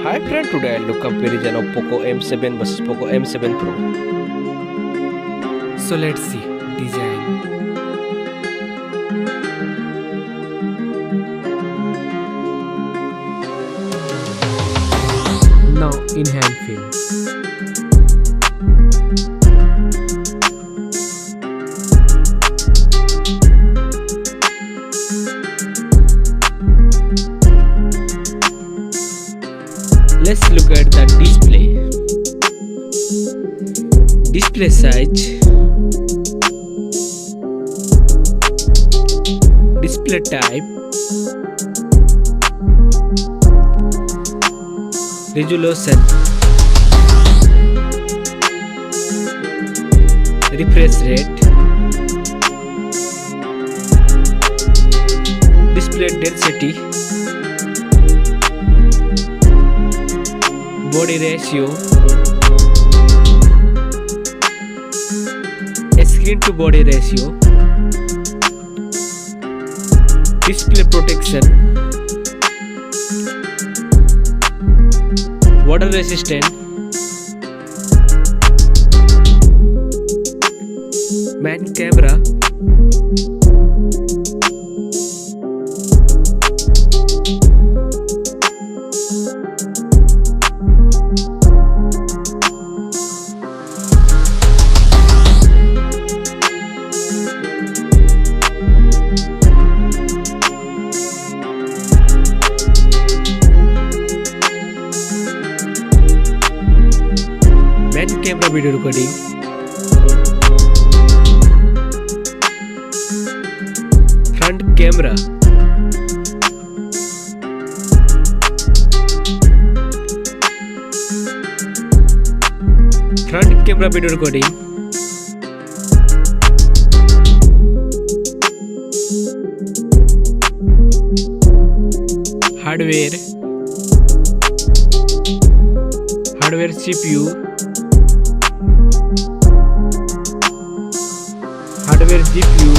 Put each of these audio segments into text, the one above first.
Hi friend, today I'll do comparison of Poco M7 versus Poco M7 Pro. So let's see design. Now in hand film. Let's look at the display. Display size, display type, resolution, refresh rate, display density, body ratio, screen to body ratio, display protection, water resistant, main camera, main camera video recording, front camera, front camera video recording, hardware CPU, hardware GPU,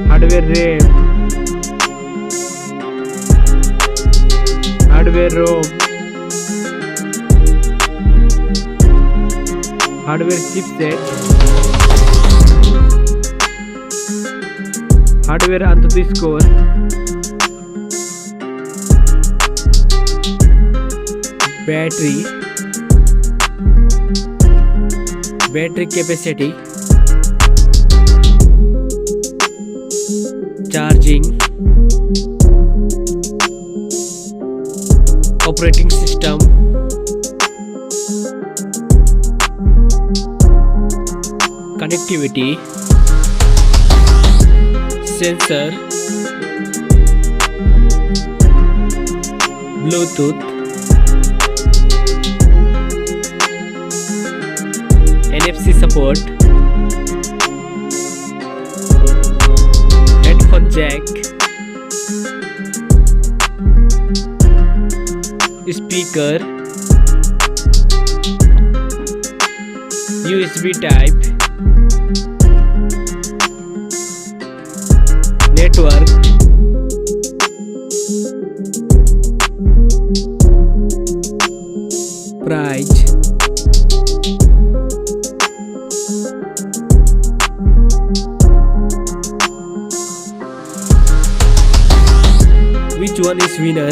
hardware RAM, hardware ROM, hardware chipset, hardware Antutu score, battery capacity, charging, operating system, connectivity, sensor, Bluetooth, NFC support, headphone jack, speaker, USB type, network, price, which one is winner?